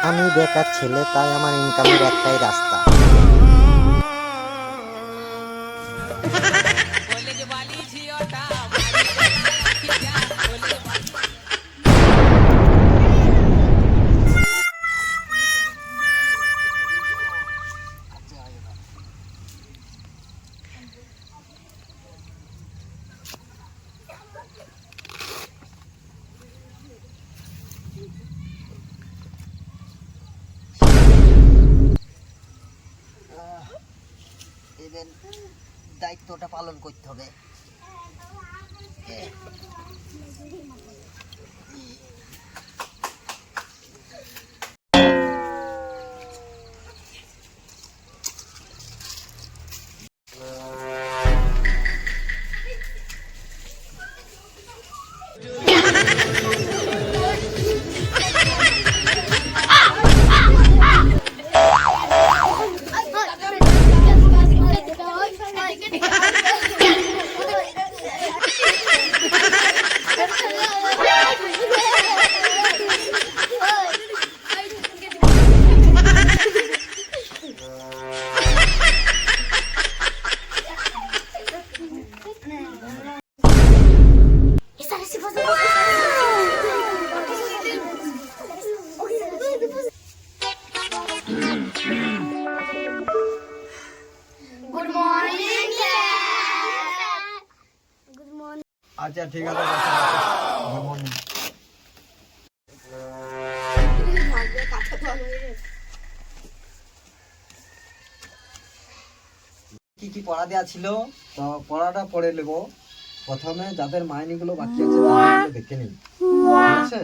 আমি বেকার ছেলে, তাই আমার ইনকামের একটাই রাস্তা। এদের দায়িত্বটা পালন করতে হবে। আচ্ছা ঠিক আছে, গুড মর্নিং। কি কি পড়া দেওয়া ছিল, তো পড়াটা পড়ে নেবো। প্রথমে যাদের মাইনেগুলো বাকি আছে তাদেরকে দেখে নিই, ঠিক আছে?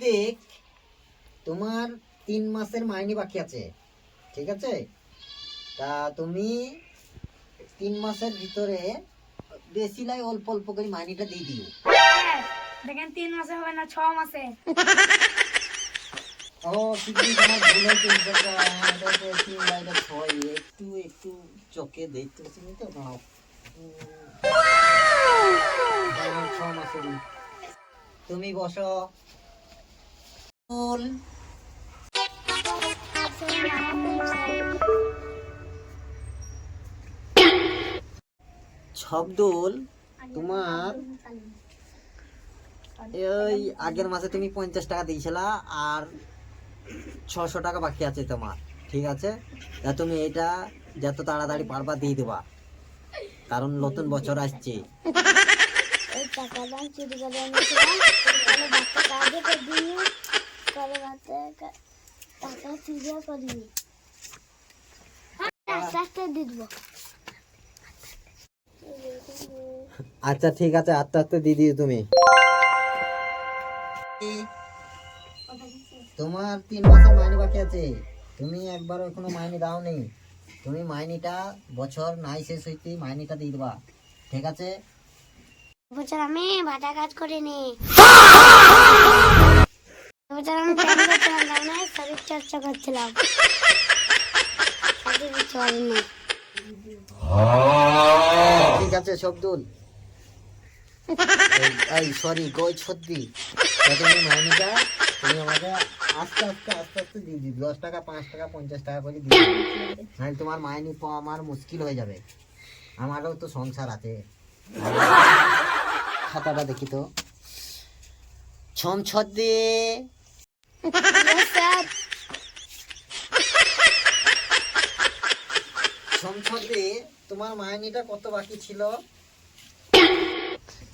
দেখ, তোমার 3 মাসের মাইনে বাকি আছে, ঠিক আছে? তা তুমি 3 মাসের ভিতরে বেশি লাই অল্প অল্প করে মাইনেটা দিয়ে দিও। দেখেন 3 মাসে হবে না 6 মাসে। ও কিন্তু তোমার ভুল হচ্ছে, এটা 3 বাইরে 6, একটু একটু চোখে দেখতে চিনি তো নাও। 6 মাসের তুমি বসো। শব্দুল, তোমার এই আগের মাসে তুমি 50 টাকা দিয়েছিলা আর 600 টাকা বাকি আছে তোমার, ঠিক আছে? তা তুমি এটা যত তাড়াতাড়ি পারবা দিয়ে দেবা, কারণ নতুন বছর আসছে। এই টাকাটা চুরি করে এনেছিলাম, তাহলে বাচ্চা কাজে করিনি, করে বাচ্চা টাকা চুরিও করিনি, আস্তে আস্তে দিয়ে দেবো। আচ্ছা ঠিক আছে, আস্তে আস্তে দিয়ে দিও তুমি। তোমার 3 মাসের মাইনে বাকি আছে, তুমি একবারও এখনো মাইনে দাওনি। তুমি মাইনেটা বছর নাই শেষ হইতে মাইনেটা দিয়ে দেবা, ঠিক আছে? বছর আমি ভাটা কাজ করিনি, বছর আমি প্যান করছিলাম, না শরীর চর্চা করছিলাম, কাজে কিছু হয়নি। ঠিক আছে শব্দুল, এই সরি গই ছদ্দি, তুমি মাইনেটা তুমি আমাকে আস্তে আস্তে আস্তে আস্তে দিয়ে দিই, 10 টাকা 5 টাকা 50 টাকা করে দিয়ে দিই, নাহলে তোমার মাইনে পাওয়া আমার মুশকিল হয়ে যাবে। আমারও তো সংসার আছে। খাতাটা দেখি তো। ছম ছদ্দি, ছম ছদ্দি, তোমার মাইনেটা কত বাকি ছিল?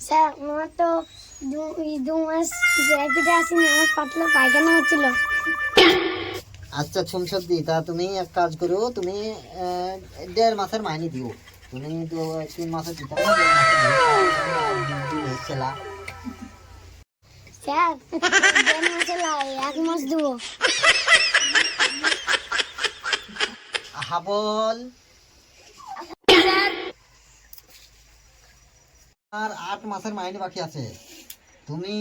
স্যার আমার তো 2 মাস র্যাপিডে আসেনি, আমার পাতলা পায়খানা হচ্ছিল। আচ্ছা ছমছদ্দি, তা তুমি এক কাজ করো, তুমি 1.5 মাসের মাইনে দিও। তুমি তো 3 মাসের দিতে হবে, 1.5 মাসের হচ্ছিল। স্যার 1.5 মাসে লাই 1 মাস দেবো। হাবল, আর 8 মাসের মাইনে বাকি আছে। তুমি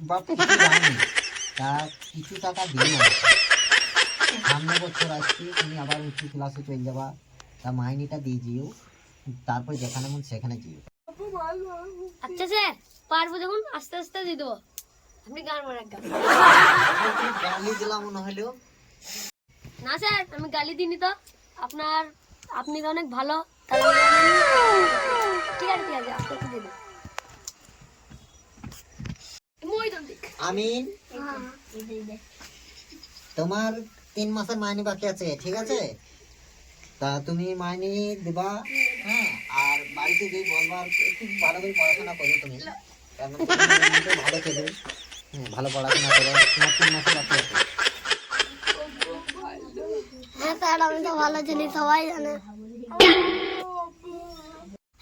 বাপ কিছু দাওনি, তা কিছু টাকা দিও। সামনে বছর আসছি, তুমি আবার উঁচু ক্লাসে চলে যাবা, তা মাইনেটা দিয়ে দিও, তারপর যেখানে মন সেখানে যেও। আচ্ছা স্যার, পারবো যখন আস্তে আস্তে দিয়ে দেবো। আপনি গান মারা গান। গালি দিলাম মনে হলো। না স্যার, আমি গালি দিইনি তো। আপনি তো অনেক ভালো। ঠিক আছে ঠিক আছে, আস্তে আস্তে দিয়ে দেবো। আমিন, তোমার 3 মাসের মাইনে বাকি আছে, ঠিক আছে? তা তুমি মাইনে দিবা, হ্যাঁ? আর বাড়িতে গিয়ে বলবা একটু ভালো করে পড়াশোনা করো তুমি, কারণ তুমি ভালো ছেলে, হ্যাঁ, ভালো পড়াশোনা করো। তোমার 3 মাসের বাকি আছে। হ্যাঁ স্যার, আমি তো ভালো ছিলি, সবাই জানে।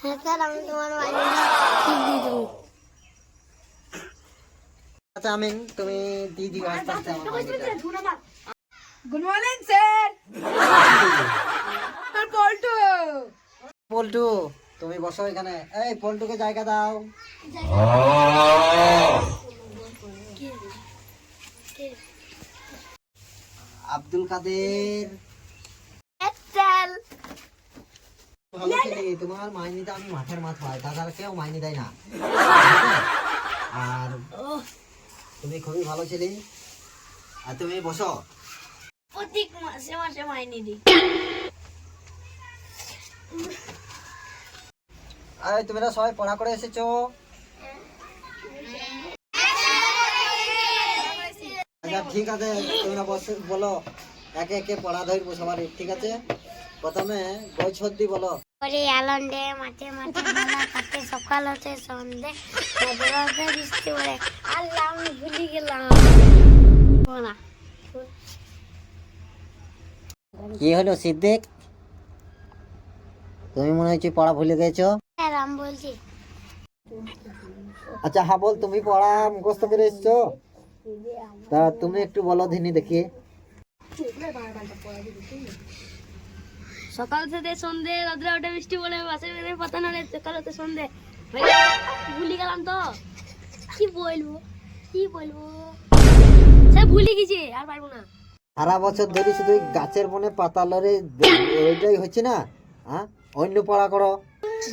হ্যাঁ স্যার, আমি তোমার মাইনেটা ঠিক দিয়ে দেবো। আচ্ছা আমিন, তুমি দিয়ে দিও আস্তে আস্তে আমার মাইনেটা। Good morning sir. আর পল্টু পল্টু, তুমি বসো এখানে। এই পল্টুকে জায়গা দাও। আব্দুল কাদের, ভালো ছেলে, তোমার মাইনেটা আমি মাঠের মাথায়, তাছাড়া কেউ মাইনে দেয় না। আর তুমি খুবই ভালো ছেলে। আর তুমি বসো। প্রত্যেক মাসে মাসে মাইনে দিই। আরে তোমরা সবাই পড়া করে এসেছো? আচ্ছা ঠিক আছে, তোমরা বলো, একে একে পড়া ধরবো সবার, ঠিক আছে? প্রথমে বই ছদ্দি বলো। করে আলন্ডে মাঠে মাঠে বেলা কাটে, সকাল হতে সন্ধে, মাঝে মাঝে বৃষ্টি পড়ে। আল্লাহ, আমি ভুলে গেলাম। বলা কি হলো সিদ্দিক, তুমি মনে হচ্ছে পড়া ভুলে গেছো? স্যার, আমি বলছি। আচ্ছা হ্যাঁ বল, তুমি পড়া মুখস্থ করে এসছো? তা তুমি একটু বলো ধিনি দেখি। সকাল থেকে সন্ধে, রাত্রে ওটা বৃষ্টি পড়ে, বাসে বেঁধে পাতা নাড়ে, সকাল হতে সন্ধে। ভুলে গেলাম তো, কি বলবো স্যার, ভুলে গেছি, আর পারবো না। সারা বছর ধরে শুধু গাছের বনে পাতা লড়ে, ওইটাই হচ্ছে না, হ্যাঁ? অন্য পড়া করো।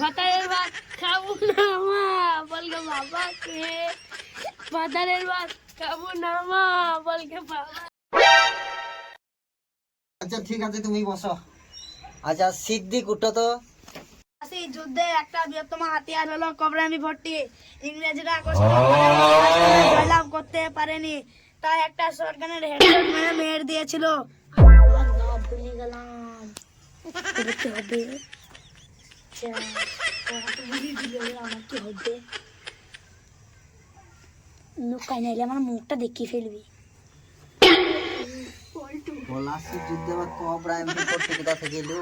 ভাতারের ভাত খাবো না মা, বলকে বাবাকে। ভাতারের ভাত খাবো না মা, বলকে বাবা। আচ্ছা ঠিক আছে, তুমি বসো। আচ্ছা সিদ্দিক, উঠো তো। এই যুদ্ধে একটা বৃহত্তম হাতিয়ার হলো কবরামি ভর্তি। ইংরেজরা জয়লাভ করতে পারেনি, তাই একটা শটগানের হেডশট মেরে মেরে দিয়েছিল। ভুলে গেলাম। কি হবে? লুকাই নাইলে আমার মুখটা দেখিয়ে ফেলবি। পলাশির যুদ্ধে আবার কবরা এমপি করতে কোথা থেকে এলো,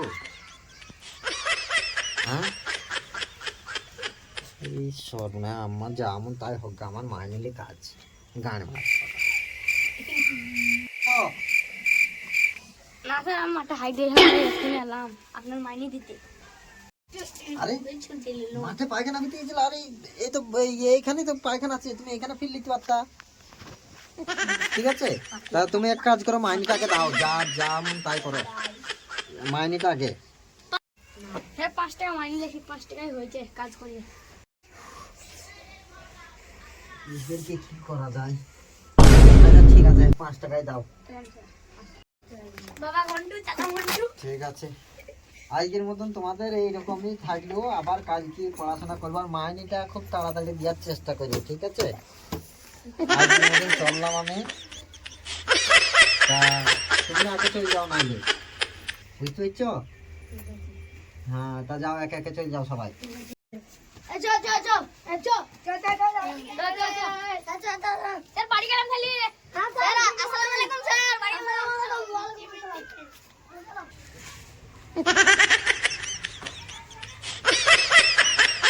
হ্যাঁ? এই সর্বনা, আমার যেমন তাই হোক, আমার মাইনেলি কাজ গান মার। না স্যার, আমি মাঠে হাইডে এলাম আপনার মাইনে দিতে। আরে মাঠে পায়খানা দিতে গেছিল? আরে এই তো এইখানে তো পায়খানা আছে, তুমি এখানে ফিল নিতে পারতা, ঠিক আছে? তা তুমি এক কাজ করো, মাইনেটাকে দাও, যা যেমন তাই করো, মাইনেটা আগে। হ্যাঁ, 5 টাকা মাইনে দেখি, 5 টাকাই হয়েছে, কাজ করি। এদেরকে কি করা যায়? আচ্ছা ঠিক আছে, 5 টাকায় দাও। বাবা ঘন্টু, চাকা ঘন্টু। ঠিক আছে, আজকের মতন তোমাদের এইরকমই থাকলেও আবার কালকে পড়াশোনা করবার, মাইনেটা খুব তাড়াতাড়ি দেওয়ার চেষ্টা করবো, ঠিক আছে? আজকের মতন চললাম আমি। তা তুমি আগে চলে যাও, নাইলে বুঝতে পারছো? হ্যাঁ, তা যাও, একে একে চলে যাও সবাই। স্যার, বাড়ি গেলাম খালি। স্যার, আসসালামু আলাইকুম স্যার, বাড়ি গেলাম।